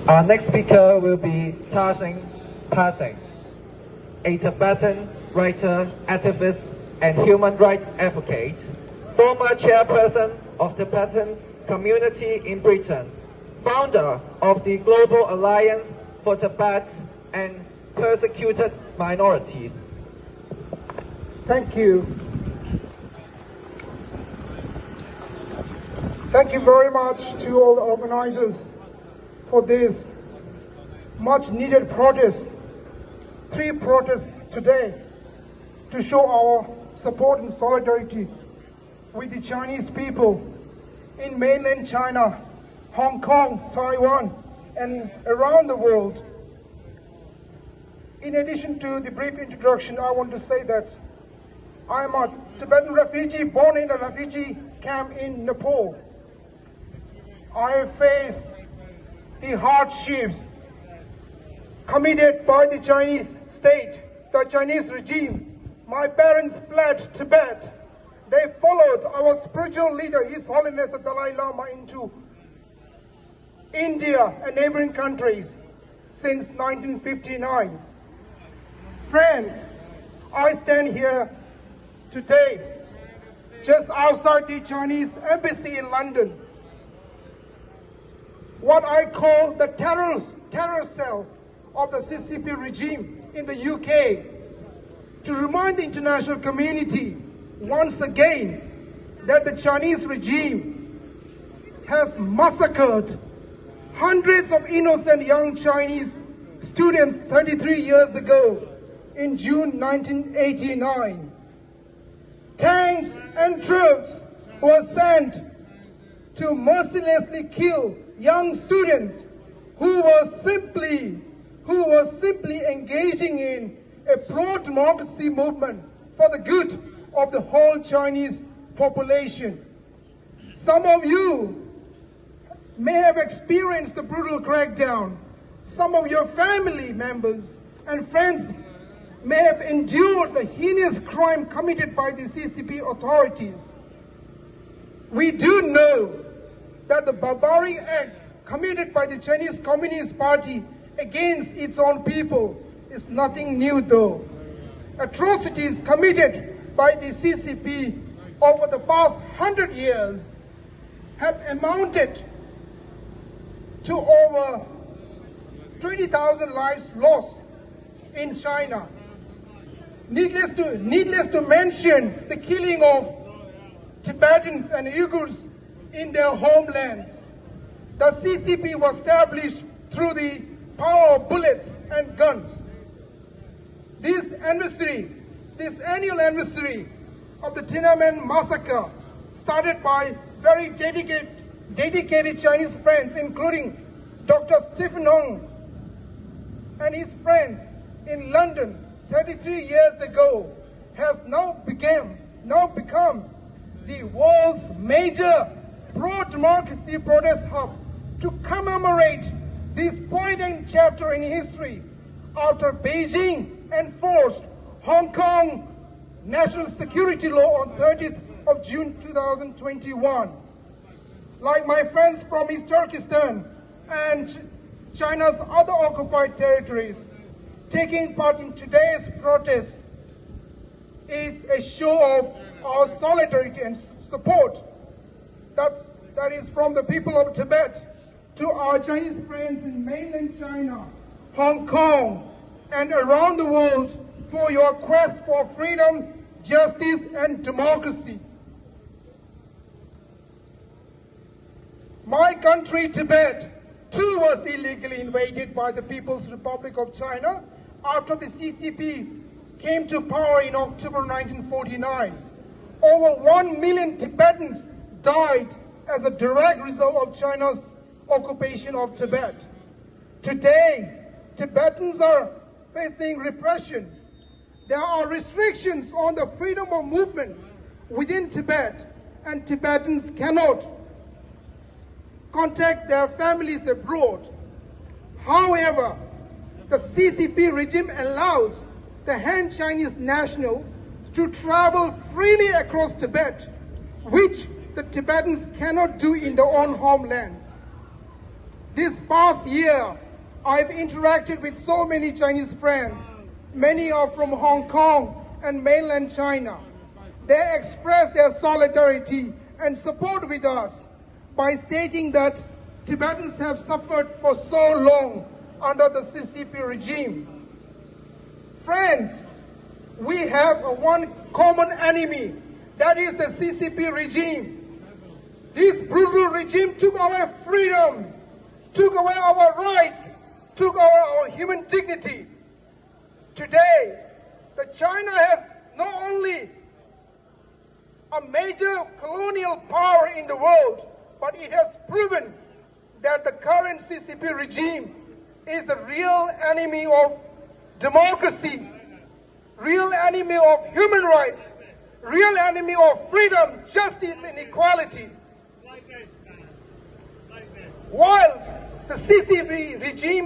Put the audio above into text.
Our next speaker will be Tsering Passang, a Tibetan writer, activist, and human rights advocate, former chairperson of Tibetan community in Britain, founder of the Global Alliance for Tibet and Persecuted Minorities. Thank you. Thank you very much to all the organizers for this much needed protest. 3 protests today to show our support and solidarity with the Chinese people in mainland China, Hong Kong, Taiwan, and around the world. In addition to the brief introduction, I want to say that I am a Tibetan refugee born in a refugee camp in Nepal. I face the hardships committed by the Chinese state, the Chinese regime. My parents fled Tibet. They followed our spiritual leader, His Holiness the Dalai Lama, into India and neighboring countries since 1959. Friends, I stand here today just outside the Chinese embassy in London, what I call the terror cell of the CCP regime in the UK, to remind the international community once again that the Chinese regime has massacred hundreds of innocent young Chinese students 33 years ago in June 1989. Tanks and troops were sent to mercilessly kill young students who were simply engaging in a pro-democracy movement for the good of the whole Chinese population. Some of you may have experienced the brutal crackdown. Some of your family members and friends may have endured the heinous crime committed by the CCP authorities. We do know that the barbaric acts committed by the Chinese Communist Party against its own people is nothing new though. Atrocities committed by the CCP over the past 100 years have amounted to over 20,000 lives lost in China. Needless to mention the killing of Tibetans and Uyghurs in their homelands. The CCP was established through the power of bullets and guns. This annual anniversary of the Tiananmen massacre, started by very dedicated Chinese friends, including Dr. Stephen Hung and his friends in London 33 years ago, has now become the world's major pro-democracy protest hub to commemorate this poignant chapter in history after Beijing enforced Hong Kong national security law on 30th of June 2021. Like my friends from East Turkestan and China's other occupied territories, taking part in today's protest is a show of our solidarity and support. That is from the people of Tibet to our Chinese friends in mainland China, Hong Kong, and around the world for your quest for freedom, justice, and democracy. My country, Tibet, too was illegally invaded by the People's Republic of China after the CCP came to power in October 1949. Over 1 million Tibetans died as a direct result of China's occupation of Tibet. Today, Tibetans are facing repression. There are restrictions on the freedom of movement within Tibet, and Tibetans cannot contact their families abroad. However, the CCP regime allows the Han Chinese nationals to travel freely across Tibet, which the Tibetans cannot do in their own homelands. This past year, I've interacted with so many Chinese friends. Many are from Hong Kong and mainland China. They express their solidarity and support with us by stating that Tibetans have suffered for so long under the CCP regime. Friends, we have one common enemy, that is the CCP regime. This brutal regime took away freedom, took away our rights, took away our human dignity. Today, China has not only a major colonial power in the world, but it has proven that the current CCP regime is the real enemy of democracy, real enemy of human rights, real enemy of freedom, justice, and equality. Whilst the CCP regime